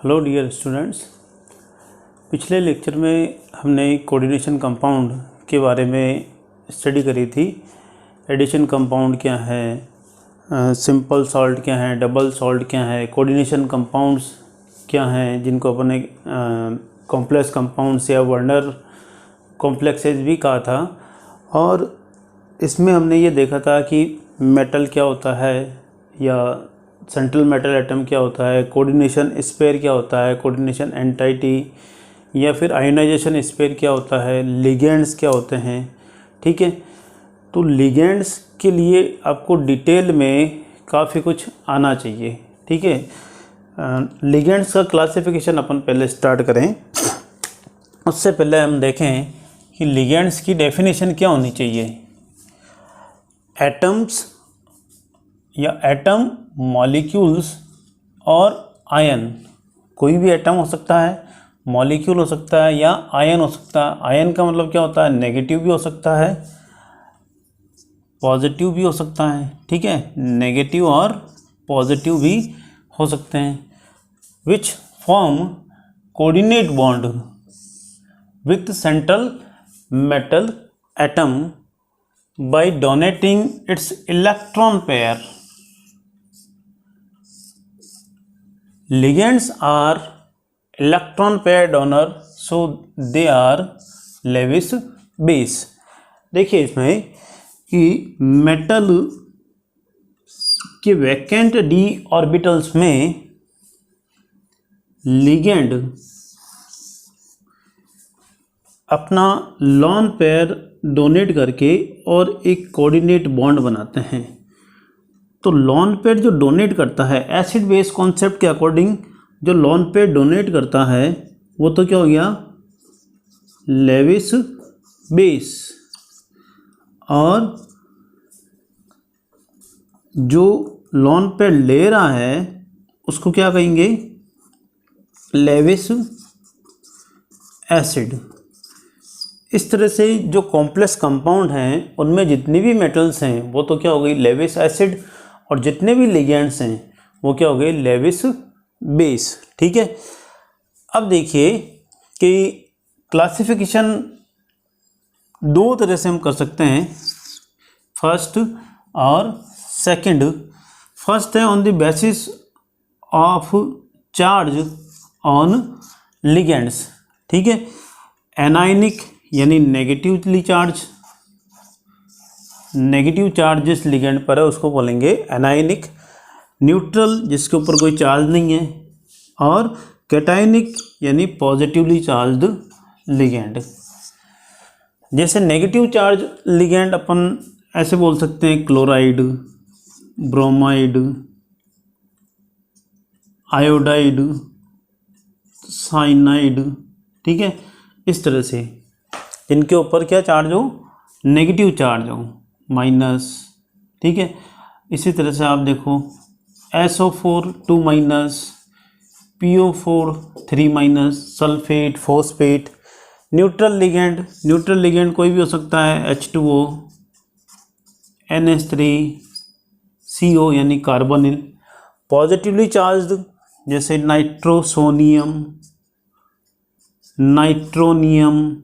Hello dear students. पिछले lecture में हमने कोऑर्डिनेशन कंपाउंड के बारे में स्टडी करी थी। एडिशन कंपाउंड क्या है, सिंपल सॉल्ट क्या है, डबल सॉल्ट क्या है, कोऑर्डिनेशन कंपाउंड्स क्या हैं जिनको अपन कॉम्प्लेक्स कंपाउंड्स या वर्नर कॉम्प्लेक्सेस भी कहा था। और इसमें हमने ये देखा था कि मेटल क्या होता है या सेंट्रल मेटल एटम क्या होता है, कोऑर्डिनेशन स्पेयर क्या होता है, कोऑर्डिनेशन एंटाइटी या फिर आयोनाइजेशन स्पेयर क्या होता है, लिगेंड्स क्या होते हैं। ठीक है, तो लिगेंड्स के लिए आपको डिटेल में काफ़ी कुछ आना चाहिए। ठीक है, लिगेंड्स का क्लासिफिकेशन अपन पहले स्टार्ट करें। उससे पहले हम देखें कि लिगेंड्स की डेफिनेशन क्या होनी चाहिए। एटम्स या एटम, मॉलिक्यूल्स और आयन, कोई भी एटम हो सकता है, मॉलिक्यूल हो सकता है या आयन हो सकता है। आयन का मतलब क्या होता है, नेगेटिव भी हो सकता है, पॉजिटिव भी हो सकता है। ठीक है, नेगेटिव और पॉजिटिव भी हो सकते हैं। Which form coordinate bond with central metal atom by donating its electron pair. Ligands are electron pair donor, so they are Lewis base. देखिए इसमें कि मेटल के वैकेंट d ऑर्बिटल्स में लिगेंड अपना लॉन पेयर डोनेट करके और एक coordinate bond बनाते हैं। तो लॉन पेयर जो डोनेट करता है, एसिड बेस कॉन्सेप्ट के अकॉर्डिंग जो लॉन पेयर डोनेट करता है वो तो क्या हो गया, लेविस बेस। और जो लॉन पेयर ले रहा है उसको क्या कहेंगे, लेविस एसिड। इस तरह से जो कॉम्प्लेक्स कंपाउंड हैं उनमें जितनी भी मेटल्स हैं वो तो क्या हो गई, लेविस एसिड, और जितने भी लिगेंड्स हैं वो क्या हो गए, लेविस बेस। ठीक है, अब देखिए कि क्लासिफिकेशन दो तरह से हम कर सकते हैं, फर्स्ट और सेकंड। फर्स्ट है on the basis of charge on ligands. ठीक है, एनायनिक यानी नेगेटिव चार्ज जिस लिगेंड पर है उसको बोलेंगे एनायनिक। न्यूट्रल जिसके ऊपर कोई चार्ज नहीं है, और कैटायनिक यानी पॉजिटिवली चार्ज्ड लिगेंड। जैसे नेगेटिव चार्ज लिगेंड अपन ऐसे बोल सकते हैं, क्लोराइड, ब्रोमाइड, आयोडाइड, साइनाइड। ठीक है, इस तरह से जिनके ऊपर क्या चार्ज हो, नेगेटिव चार्ज हो, माइनस। ठीक है, इसी तरह से आप देखो SO4 2 minus, PO4 3 minus, sulphate, phosphate. Neutral ligand कोई भी हो सकता है, H2O, NH3, CO यानी कार्बोनिल। पॉजिटिवली चार्ज्ड जैसे नाइट्रोसोनियम, नाइट्रोनियम।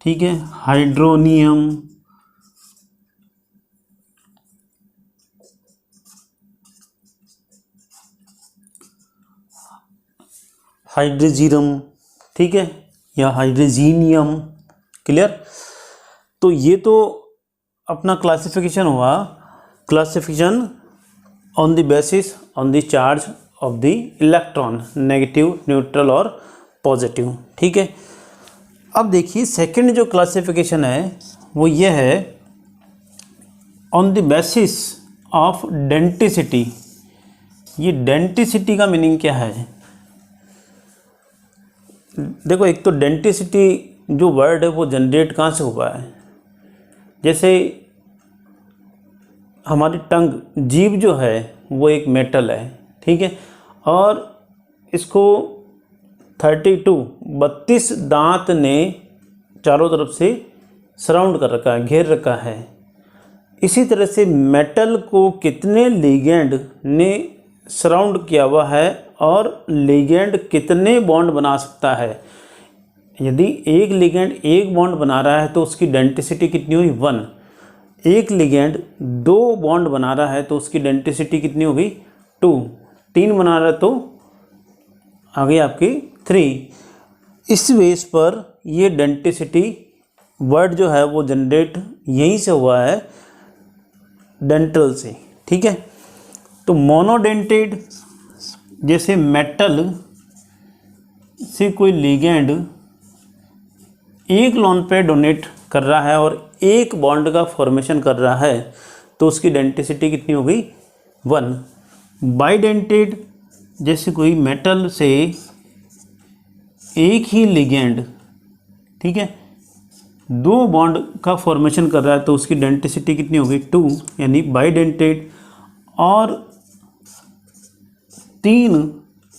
ठीक है, हाइड्रोनियम, हाइड्रोजीरम। ठीक है, या हाइड्रोजीनियम। क्लियर। तो ये तो अपना क्लासिफिकेशन हुआ, classification on the basis on the charge of the electron, negative, neutral और पॉजिटिव। ठीक है, अब देखिए सेकंड जो क्लासिफिकेशन है वो ये है on the basis of denticity. ये डेंटिसिटी का मीनिंग क्या है, देखो एक तो डेंटिसिटी जो वर्ड है वो जनरेट कहाँ से हुआ है। जैसे हमारी टंग, जीभ जो है वो एक मेटल है। ठीक है, और इसको 32 दांत ने चारों तरफ से सराउंड कर रखा है, घेर रखा है। इसी तरह से मेटल को कितने लिगेंड ने सराउंड किया हुआ है और लिगेंड कितने बॉन्ड बना सकता है। यदि एक लिगेंड एक बॉन्ड बना रहा है तो उसकी डेंसिटी कितनी हुई 1। एक लिगेंड 2 बॉन्ड बना रहा है तो उसकी डेंसिटी कितनी होगी 2। 3 बना रहा है तो आ गई आपकी 3। इस बेस पर ये डेंसिटी वर्ड जो है वो जनरेट यहीं से हुआ है, डेंटल से। ठीक है, तो मोनोडेंटेड जैसे मेटल से कोई लिगेंड एक लोन पे डोनेट कर रहा है और एक बॉन्ड का फॉर्मेशन कर रहा है तो उसकी डेंसिटी कितनी हो गई 1। बाइडेंटेड जैसे कोई मेटल से एक ही लिगेंड, ठीक है, 2 बॉन्ड का फॉर्मेशन कर रहा है तो उसकी डेंसिटी कितनी होगी 2, यानी बाइडेंटेड। और 3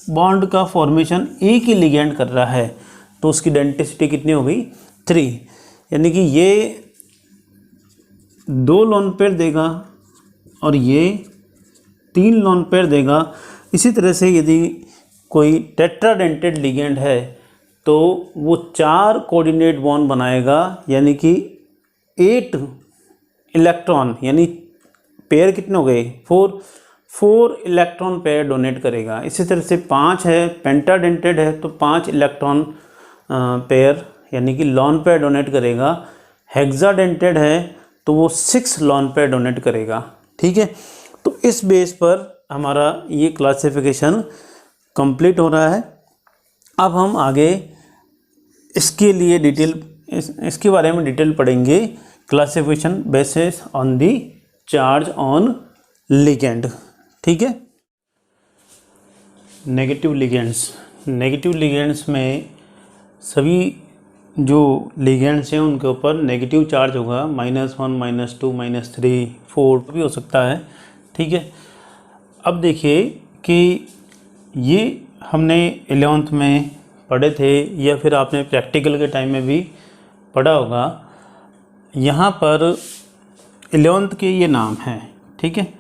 बॉन्ड का फॉर्मेशन एक ही लिगेंड कर रहा है तो उसकी डेंसिटी कितनी हो गई 3, यानी कि ये 2 लोन पेयर देगा और ये 3 लोन पेयर देगा। इसी तरह से यदि कोई टेट्राडेंटेड लिगेंड है तो वो 4 कोऑर्डिनेट बॉन्ड बनाएगा, यानी कि 8 इलेक्ट्रॉन, यानी पेयर कितने हो गए 4 इलेक्ट्रॉन पेयर डोनेट करेगा। इसी तरह से 5 है, पेंटाडेंटेड है तो 5 इलेक्ट्रॉन पेयर यानी कि लॉन पेयर डोनेट करेगा। हेक्साडेंटेड है तो वो 6 लॉन पेयर डोनेट करेगा। ठीक है, तो इस बेस पर हमारा ये क्लासिफिकेशन कंप्लीट हो रहा है। अब हम आगे इसके लिए इसके बारे में डिटेल पढ़ेंगे, classification basis on the charge on ligand. ठीक है, नेगेटिव लिगेंड्स में सभी जो लिगेंड्स हैं उनके ऊपर नेगेटिव चार्ज होगा, -1 -2 -3 4 भी हो सकता है। ठीक है, अब देखिए कि ये हमने 11th में पढ़े थे या फिर आपने प्रैक्टिकल के टाइम में भी पढ़ा होगा। यहाँ पर 11th के ये नाम हैं, ठीक है,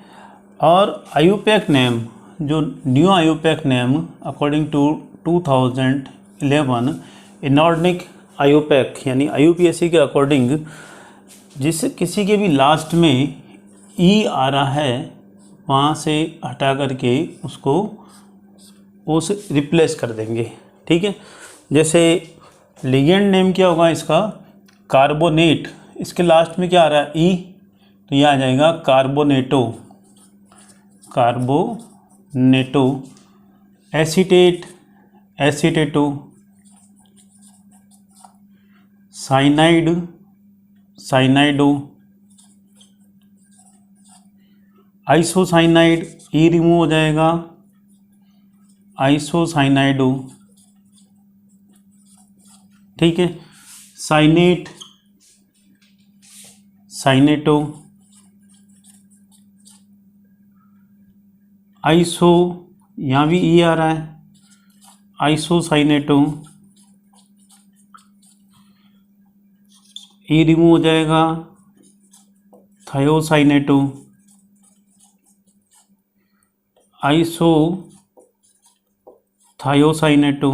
और आयुपैक नेम, जो new IUPAC name according to 2011 inorganic IUPAC यानी IUPAC के अकॉर्डिंग जिस किसी के भी लास्ट में ई आ रहा है वहाँ से हटा करके उसको उस रिप्लेस कर देंगे। ठीक है, जैसे लिगेंड नेम क्या होगा इसका कार्बोनेट, इसके लास्ट में क्या आ रहा है ई, तो यह आ जाएगा कार्बोनेटो। एसीटेटो, साइनाइडो, आइसोसाइनाइड, ई रिमूव हो जाएगा, आइसोसाइनाइडो। ठीक है, साइनेटो, आइसो, यहाँ भी ई आ रहा है, आइसोसाइनेटो, ई रिमूव हो जाएगा, थायोसाइनेटो, थायोसाइनेटो,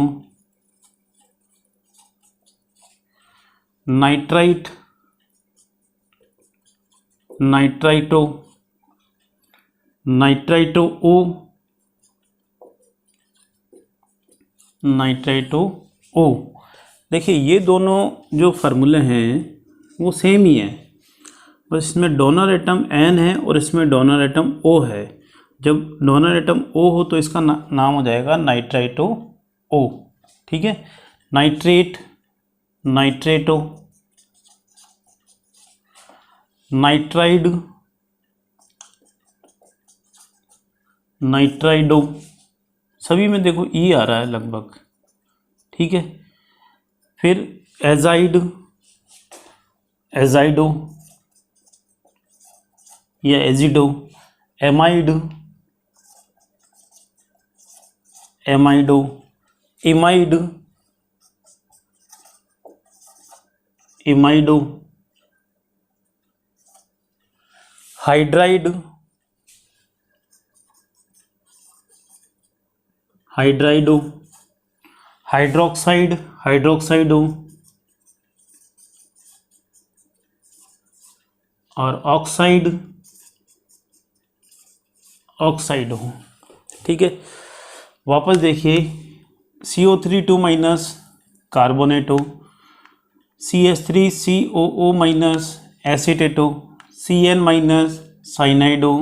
नाइट्राइटो ओ। देखिए ये दोनों जो फार्मूले हैं वो सेम ही है, बस इसमें डोनर एटम N है और इसमें डोनर एटम O है। जब डोनर एटम O हो तो इसका नाम हो जाएगा नाइट्राइटो O। ठीक है, नाइट्रेटो, नाइट्राइडो, सभी में देखो ई आ रहा है लगभग। ठीक है, फिर एजाइडो या azido, amido, imido, hydride, hydrido, hydroxide, hydroxido और ऑक्साइड, ऑक्साइडो। ठीक है, वापस देखिए, CO3 2 minus carbonato, CH3COO minus acetato, CN minus cyanido,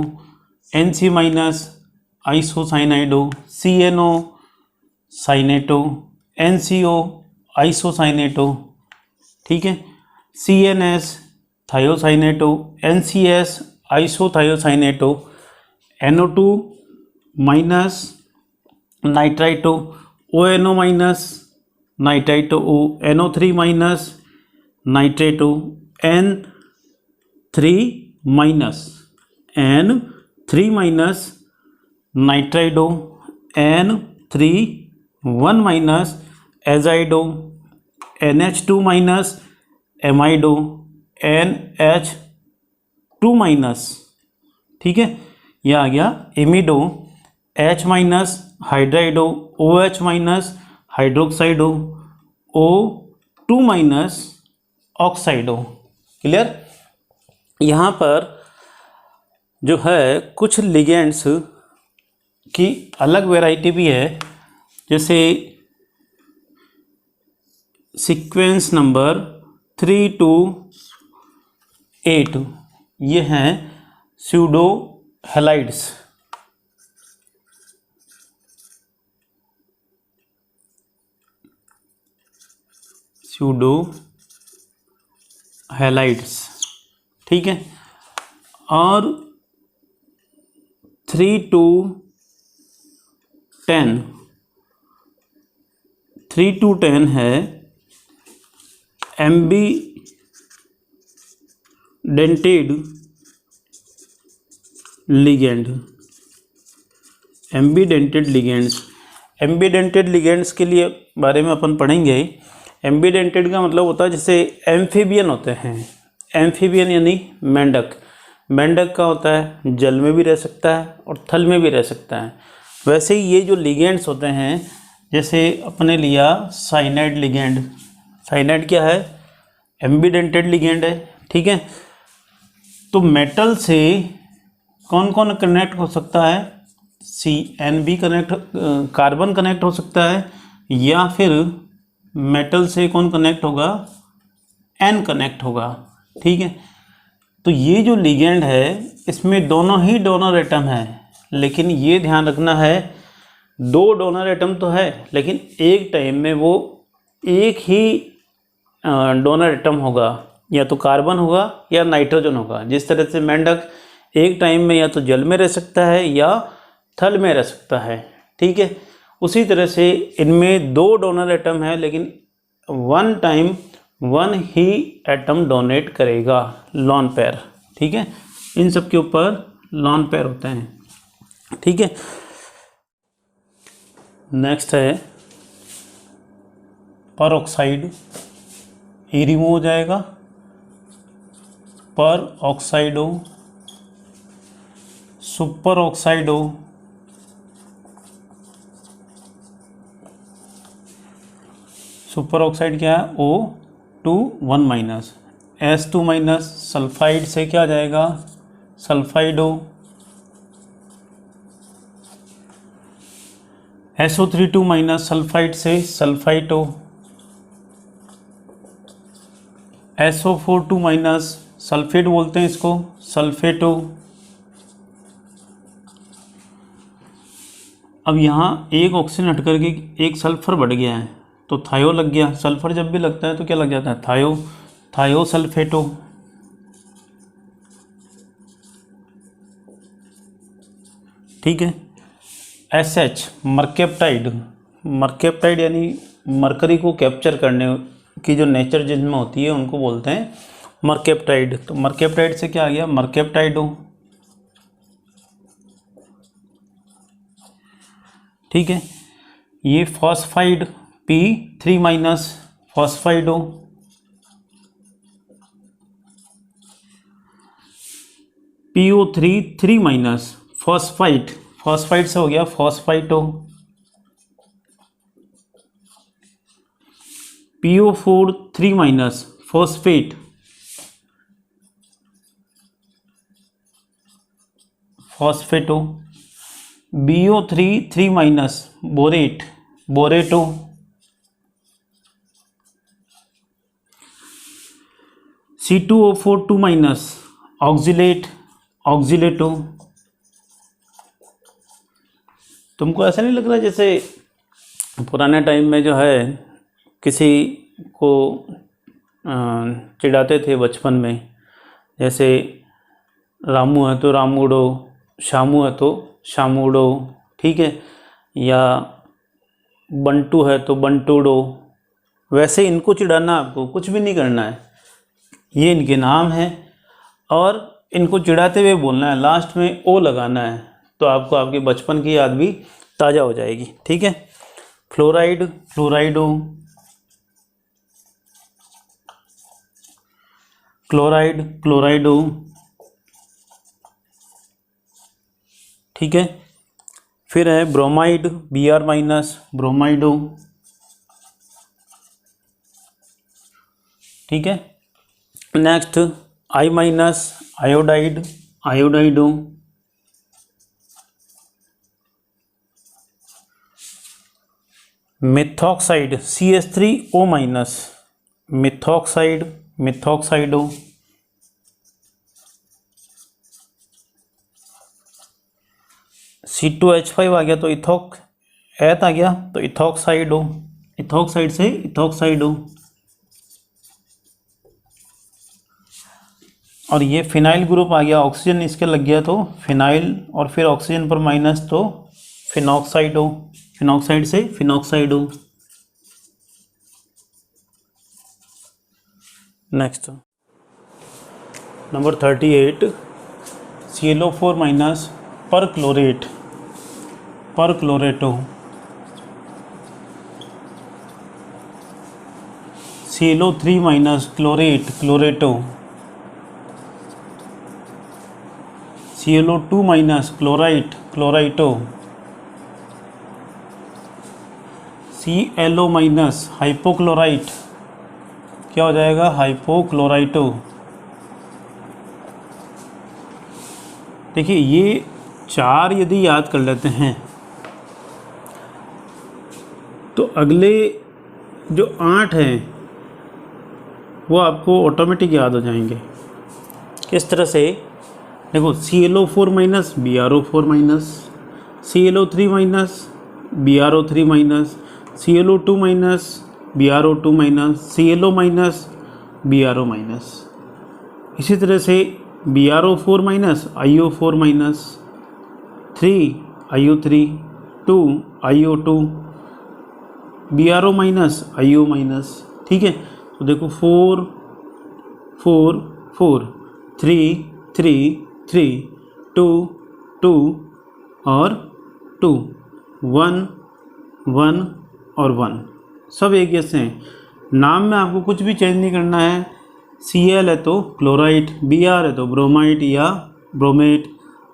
NC minus isocyanido, CNO cyanato, NCO isocyanato. ठीक है, CNS thiocyanato, NCS isothiocyanato, NO2 minus nitrito, ONO minus nitrito O, NO3 minus nitrato, N3 minus nitrido, N3 1 minus azido, NH2 minus amido, NH2 minus. ठीक है, यह आ गया amido, H minus hydrido, OH minus hydroxido, O2 minus oxido. Clear. यहाँ पर जो है कुछ लिगेंड्स की अलग वैरायटी भी है, जैसे सीक्वेंस नंबर 3 to 8, ये हैं स्यूडो हैलाइड्स। Pseudo halides. ठीक है, और 3 to 10, 3 to 10 है एम्बीडेंटेड लिगेंड। एम्बीडेंटेड लिगेंड्स, एम्बीडेंटेड लिगेंड्स के लिए बारे में अपन पढ़ेंगे। एम्बीडेंटेड का मतलब होता है जैसे एम्फीबियन होते हैं, एम्फीबियन यानी मेंढक। मेंढक का होता है जल में भी रह सकता है और थल में भी रह सकता है। वैसे ही ये जो लिगेंड्स होते हैं, जैसे अपने लिया साइनाइड लिगेंड। साइनाइड क्या है? एम्बीडेंटेड लिगेंड है। ठीक है, तो मेटल से कौन कौन कनेक्ट हो सकता है? CN भी कनेक्ट, कार्बन कनेक्ट हो सकता है, या फिर मेटल से कौन कनेक्ट होगा? N कनेक्ट होगा। ठीक है, तो ये जो लिगेंड है इसमें दोनों ही डोनर एटम है, लेकिन ये ध्यान रखना है दो डोनर एटम तो है, लेकिन एक टाइम में वो एक ही डोनर एटम होगा, या तो कार्बन होगा या नाइट्रोजन होगा। जिस तरह से मेंढक एक टाइम में या तो जल में रह सकता है या थल में रह सकता है। ठीक है, उसी तरह से इनमें दो डोनर एटम है, लेकिन वन टाइम वन ही एटम डोनेट करेगा, लॉन पेयर। ठीक है, इन सब के ऊपर लॉन पेयर होते हैं। ठीक है, नेक्स्ट है पर ऑक्साइड। ई रिमूव हो जाएगा, पर ऑक्साइडो, सुपर ऑक्साइडो, सुपर ऑक्साइड क्या है? O2 1 minus, S2 minus, sulphide से क्या आ जाएगा? सल्फाइडो, SO3 2 माइनस, सल्फाइड से सल्फाइटो, SO4 2 माइनस, सल्फेट बोलते हैं इसको, सल्फेटो। अब यहाँ एक ऑक्सीजन हट करके एक सल्फर बढ़ गया है तो थायो लग गया। सल्फर जब भी लगता है तो क्या लग जाता है? थायो, थायो सल्फेटो। ठीक है, SH मर्केप्टाइड। मर्केप्टाइड यानी मरकरी को कैप्चर करने की जो नेचर जिनमें होती है उनको बोलते हैं मर्केप्टाइड। तो मर्केप्टाइड से क्या आ गया? मर्केप्टाइडो। ठीक है, ये phosphide P3 minus, phosphido. PO3 3 minus, phosphite, phosphite से हो गया phosphito. PO4 3 minus phosphate, phosphato, BO3 3 minus borate, borato, C2O4 2 minus oxalate, oxalato. तुमको ऐसा नहीं लग रहा जैसे पुराने टाइम में जो है किसी को चिढ़ाते थे बचपन में, जैसे रामू है तो रामूडो, शामू है तो शामूडो, ठीक है, या बंटू है तो बंटूडो। वैसे इनको चिढ़ाना, आपको कुछ भी नहीं करना है, ये इनके नाम हैं और इनको चिढ़ाते हुए बोलना है, लास्ट में ओ लगाना है, तो आपको आपके बचपन की याद भी ताज़ा हो जाएगी, ठीक है। फ्लोराइड, फ्लोराइडो, क्लोराइड, क्लोराइडो, ठीक है। फिर है ब्रोमाइड, Br माइनस, ब्रोमाइडो, ठीक है। Next I minus, iodide, iodido, methoxide CH3O minus, methoxide, methoxido, C2H5 आ गया तो इथोक एथ आ गया तो इथॉक्साइडो, इथॉक्साइड से इथॉक्साइडो। और ये फिनाइल ग्रुप आ गया, ऑक्सीजन इसके लग गया तो फिनाइल, और फिर ऑक्सीजन पर माइनस तो फिनॉक्साइडो, फिनॉक्साइड से phenoxido. Next number 38 ClO4 minus perchlorate, perchlorato, ClO3 minus chlorate, chlorato, ClO2 minus chlorite, chlorito, ClO minus hypochlorite, क्या हो जाएगा, हाइपोक्लोराइटो। देखिए ये चार यदि याद कर लेते हैं तो अगले जो 8 हैं वो आपको ऑटोमेटिक याद हो जाएंगे। किस तरह से, देखो ClO4 minus BrO4 minus, ClO3 minus BrO3 minus, ClO2 minus BrO2 minus, ClO minus BrO minus. इसी तरह से BrO4 minus IO4 minus, 3 IO3, 2 IO2, BrO minus IO minus, ठीक है। तो देखो 4 4 4, 3 3 3, 2 2 और 2, 1 1 और 1, सब एक जैसे हैं। नाम में आपको कुछ भी चेंज नहीं करना है। Cl है तो क्लोराइट, Br है तो ब्रोमाइट या ब्रोमेट,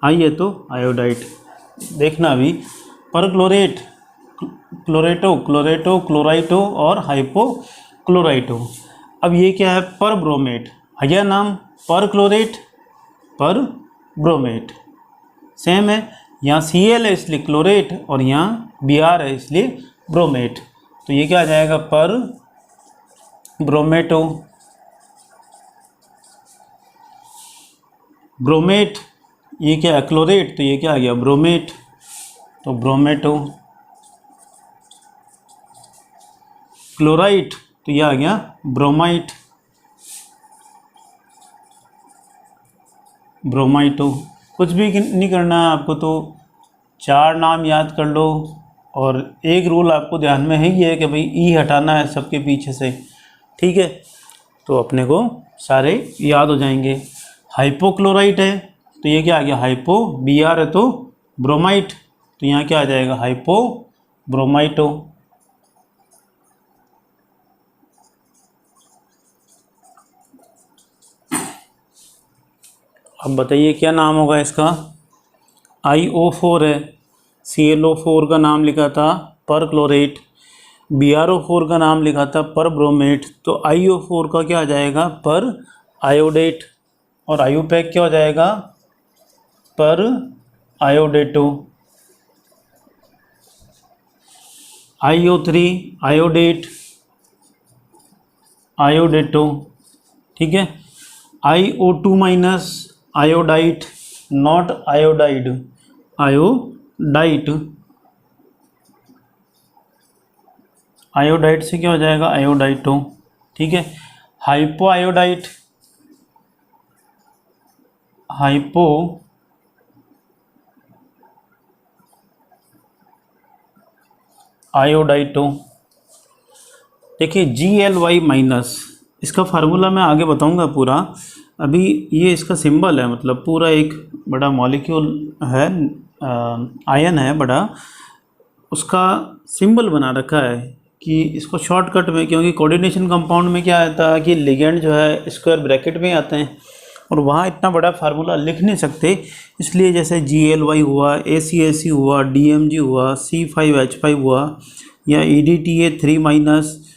I है तो आयोडाइट। देखना अभी पर क्लोरेट, क्लोरेटो, क्लोरेटो, क्लोराइटो और हाइपोक्लोराइटो। अब ये क्या है, पर ब्रोमेट, है नाम पर क्लोरेट, पर ब्रोमेट, सेम है। यहाँ Cl है इसलिए क्लोरेट और यहाँ Br है इसलिए ब्रोमेट, तो ये क्या आ जाएगा, पर ब्रोमेटो। ब्रोमेट ये क्या है, क्लोरेट, तो ये क्या आ गया, ब्रोमेट, तो ब्रोमेटो। क्लोराइट तो ये आ गया ब्रोमाइट, ब्रोमाइटो। कुछ भी नहीं करना है आपको, तो चार नाम याद कर लो। और एक रूल आपको ध्यान में है, ये है कि भाई ई हटाना है सबके पीछे से, ठीक है, तो अपने को सारे याद हो जाएंगे। हाइपोक्लोराइट है तो ये क्या आ गया, हाइपो, Br है तो ब्रोमाइट, तो यहाँ क्या आ जाएगा, हाइपो ब्रोमाइटो। अब बताइए क्या नाम होगा इसका, IO4 है, ClO4 का नाम लिखा था पर क्लोरेट, BrO4 का नाम लिखा था पर ब्रोमेट, तो IO4 का क्या आ जाएगा, पर आयोडेट, और IUPAC क्या हो जाएगा, पर आयोडेटो। IO3 आयोडेट, आयोडेटो, ठीक है। IO2 minus iodite, not iodide, iodite, iodite से क्या हो जाएगा, आयोडाइटो, ठीक है। Hypoiodite, hypoiodito. देखिए GLY माइनस, इसका फार्मूला मैं आगे बताऊंगा पूरा, अभी ये इसका सिंबल है, मतलब पूरा एक बड़ा मॉलिक्यूल है, आयन है बड़ा, उसका सिंबल बना रखा है कि इसको शॉर्टकट में, क्योंकि कोऑर्डिनेशन कंपाउंड में क्या आता है कि लिगेंड जो है स्क्वायर ब्रैकेट में आते हैं और वहाँ इतना बड़ा फार्मूला लिख नहीं सकते, इसलिए जैसे GLY हुआ, ACAC हुआ, DMG हुआ, C5H5 हुआ, या EDTA3 माइनस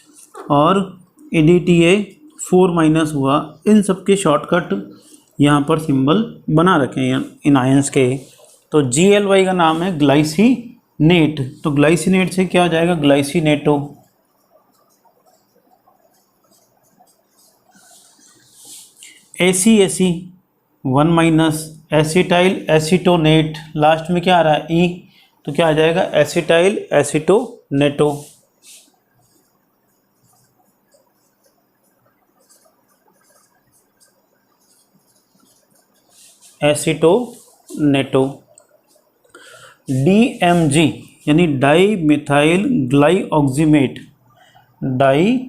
और EDTA4 माइनस हुआ, इन सब के शॉर्टकट यहाँ पर सिंबल बना रखे हैं इन आयंस के। तो GLY का नाम है ग्लाइसिनेट, तो ग्लाइसिनेट से क्या हो जाएगा, glycinato. ACAC 1 minus acetylacetonate, last में क्या आ रहा है, E, तो क्या आ जाएगा, एसिटाइल एसीटोनेटो। एसीटोनेटो। DMG यानी dimethylglyoximate, di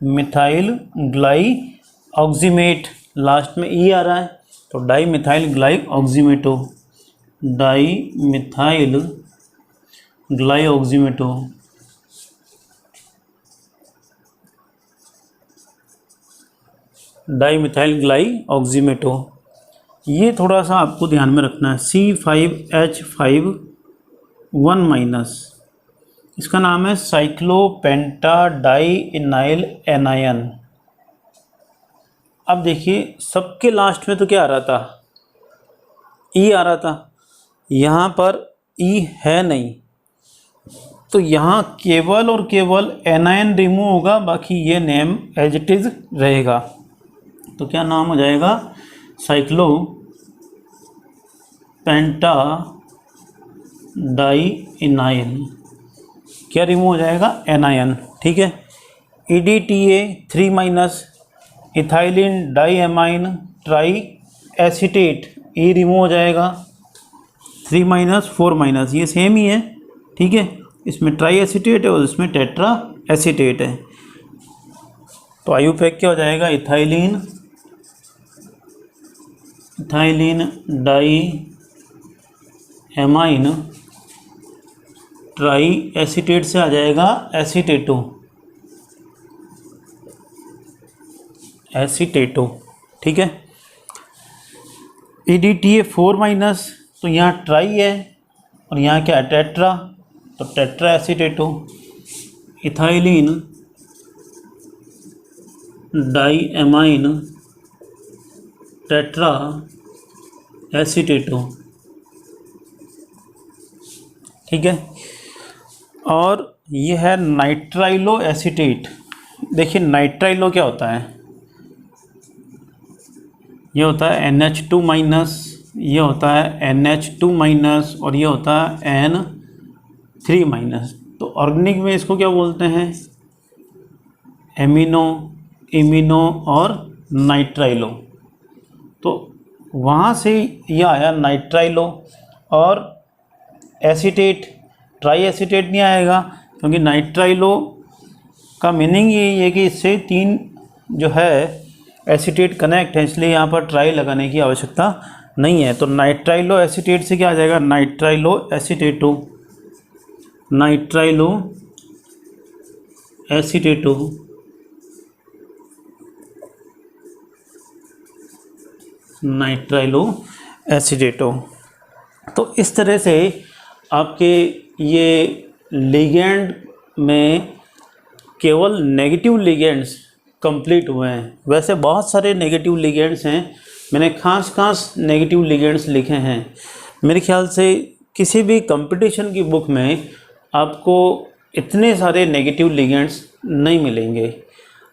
methyl ग्लाइऑक्सीमेट, last में E आ रहा है, तो dimethylglyoximato, dimethylglyoximato. Dimethylglyoximato, ये थोड़ा सा आपको ध्यान में रखना है। C5H5 1 माइनस, इसका नाम है साइक्लोपेंटाडाइइनाइल एनायन। अब देखिए सबके लास्ट में तो क्या आ रहा था, E आ रहा था, यहाँ पर E है नहीं, तो यहाँ केवल और केवल एनायन रिमूव होगा, बाकी ये नेम एज इट इज रहेगा। तो क्या नाम हो जाएगा, साइक्लो पेंटाडाइइनाइल, क्या रिमूव हो जाएगा, एनायन, ठीक है। EDTA3 minus ethylene diamine try acetate, E remove हो जाएगा, 3 माइनस 4 माइनस, ये सेम ही है, ठीक है। इसमें ट्राई एसीटेट है और इसमें टेट्रा एसीटेट है, तो IUPAC क्या हो जाएगा, ethylene die amine tri acetate से आ जाएगा एसीटेटो, एसीटेटो, ठीक है। EDTA4 माइनस, तो यहाँ ट्राई है और यहाँ क्या है, टेट्रा, तो tetraacetato. Ethylene die amine tetra एसीटेटो, ठीक है। और ये है नाइट्राइलो एसीटेट। देखिए नाइट्राइलो क्या होता है, ये होता है NH2 माइनस, ये होता है NH2 माइनस और ये होता है N3 माइनस। तो ऑर्गेनिक में इसको क्या बोलते हैं, एमिनो, इमिनो और नाइट्राइलो। तो वहाँ से यह आया नाइट्राइलो, और एसीटेट, ट्राई एसीटेट नहीं आएगा, क्योंकि नाइट्राइलो का मीनिंग यही है कि इससे 3 जो है एसीटेट कनेक्ट है, इसलिए यहाँ पर ट्राई लगाने की आवश्यकता नहीं है। तो नाइट्राइलो एसीटेट से क्या आ जाएगा, नाइट्राइलो एसीटेटो, नाइट्राइलो एसीटेटो, नाइट्राइलो एसीटेटो। तो इस तरह से आपके ये लिगेंड में केवल नेगेटिव लिगेंड्स कंप्लीट हुए हैं। वैसे बहुत सारे नेगेटिव लिगेंड्स हैं, मैंने खास नेगेटिव लिगेंड्स लिखे हैं। मेरे ख्याल से किसी भी कंपटीशन की बुक में आपको इतने सारे नेगेटिव लिगेंड्स नहीं मिलेंगे।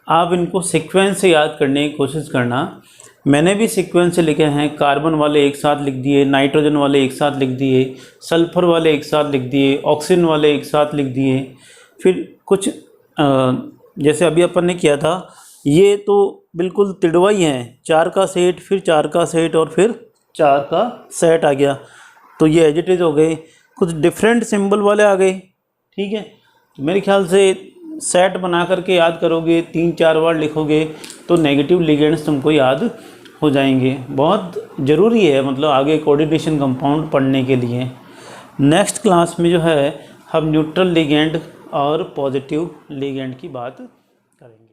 आप इनको सीक्वेंस से याद करने की कोशिश करना। मैंने भी सीक्वेंस से लिखे हैं, कार्बन वाले एक साथ लिख दिए, नाइट्रोजन वाले एक साथ लिख दिए, सल्फ़र वाले एक साथ लिख दिए, ऑक्सीजन वाले एक साथ लिख दिए। फिर कुछ जैसे अभी अपन ने किया था, ये तो बिल्कुल तिड़वा ही हैं, 4 का सेट, फिर 4 का सेट और फिर 4 का सेट आ गया, तो ये एज इट इज़ हो गए। कुछ डिफरेंट सिंबल वाले आ गए, ठीक है। तो मेरे ख्याल से सेट बना करके याद करोगे, 3-4 बार लिखोगे तो नेगेटिव लिगेंड्स तुमको याद हो जाएंगे। बहुत ज़रूरी है, मतलब आगे कोऑर्डिनेशन कंपाउंड पढ़ने के लिए। नेक्स्ट क्लास में जो है हम न्यूट्रल लिगेंड और पॉजिटिव लिगेंड की बात करेंगे।